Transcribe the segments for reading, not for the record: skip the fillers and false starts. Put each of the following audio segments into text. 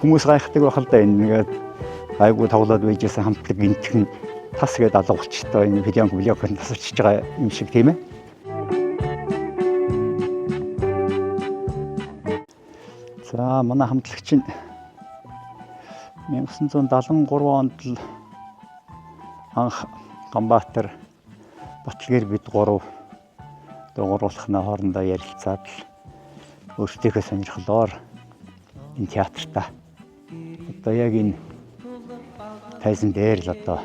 Хүмүүс гайхдаг байх л да энэ ингээд айгуу тоглоод байжсэн хамтлаг энтхэн тас гээд алга болчихтой энэ видеогийн тасарчж байгаа юм шиг тийм ээ. За манай хамтлагч нь 1973 онд л анх Ганбаатар Батлгээр бид гурав гуруулахны хоорондоо ярилцаад өөрсдийнхөө сонирхлоор энэ театртаа одоо яг энэ тайзан дээр л одоо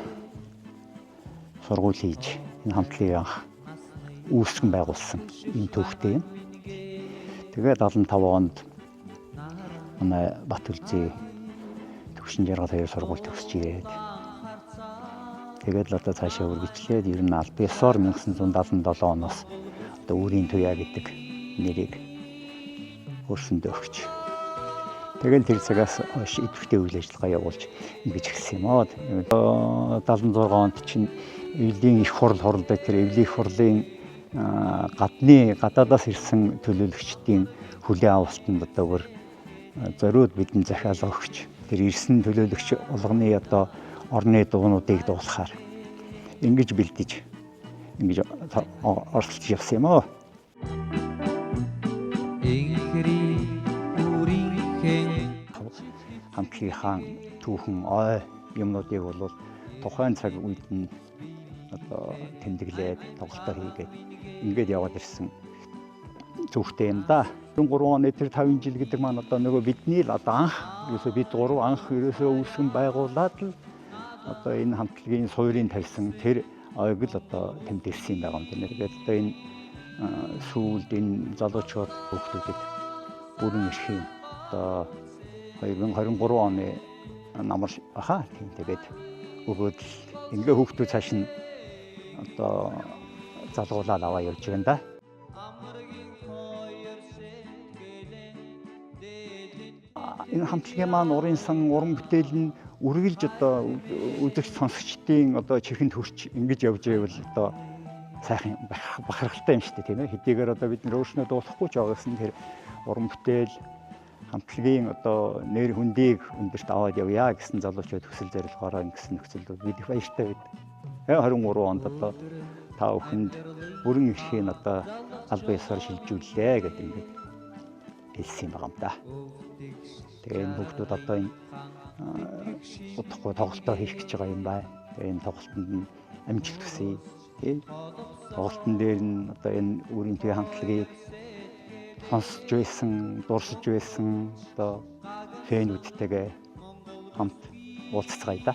сургууль хийж энэ хамтлагийг анх үүсгэн байгуулсан энэ төвхтэй юм. Тэгээд 75 онд манай Батүлзий төгшин жаргал хоёр сургууль төгсөж ирээд тэгээд л одоо цаашаа үргэлжлээд ер нь аль биесээр 1977 оноос одоо Үрийн туяа гэдэг нэрийг өөрсөндөө өгч тэгээд тэр цагаас хойш идэвхтэй үйл ажиллагаа явуулж ингэж гисэн юм аа. 76 онд чинь эвлийн их хурл хорлдог тэр эвлийн их хурлын гадаадаас ирсэн төлөөлөгчдийн хүлээн авалтанд одоо бүр зориуд бидэнд захиалга өгч тэр ирсэн төлөөлөгч болгоны одоо орны дуунуудыг дуулахаар ингэж бэлдэж ингэж оролцож явсан юм аа. Хамтлагийнхаа түүхэн ой юмнуудыг бол тухайн цаг үед нь одоо тэмдэглээд тоглолтоо хийгээд ингээд яваад ирсэн түүхтэй юм да. 3 оны тэр 50 жил гэдэг маань одоо нөгөө бидний л одоо анх ерөөсөө бид гурав анх ерөөсөө үүсгэн байгуулад л одоо энэ хамтлагийн суурийг тавьсан тэр ойг л одоо тэмдэглэсэн юм байгаа юм тийм ээ. Тэгээд одоо энэ сүүлд энэ залуучууд хүүхдүүдэд бүрэн эрхийн одоо 2023 оны намар аха тийм тэгээд өгөөд ингээ хүүхдүүд цааш нь одоо залгуулаад аваа явж байгаа юм да. Энэ хамтлагийн маань урын сан уран бүтээл нь үргэлж одоо үзэгч сонсогчдын одоо чихэнд хүрч ингэж явж байвал одоо сайхан бахархалтай юм шүү дээ тийм ээ. Хэдийгээр одоо бид нөр өөрснөө дуулахгүй ч байгаагсан тэр уран бүтээл хамтлагийн одоо нэр хүндийг өндөрт аваад явъя гэсэн залуучууд төсөл зорилгоороо ингэсэн нөхцөлд бид их баяртай байд. 23 онд одоо та бүхэнд бүрэн эрхийг одоо албан ёсоор шилжүүллээ гэдэг ингээд хэлсэн юм байна да. Тэгээ энэ хүүхдүүд одоо энэ удахгүй тоглолтоо хийх гэж байгаа юм байна. Тэгээ энэ тоглолтод нь амжилт хүсье. Тийм. Тоглолтын дээр нь одоо энэ Үрийн туяа хамтлагийг сонсож байсан, дурсаж байсан одоо фэнүүдтэйгээ хамт уулзцгаая да.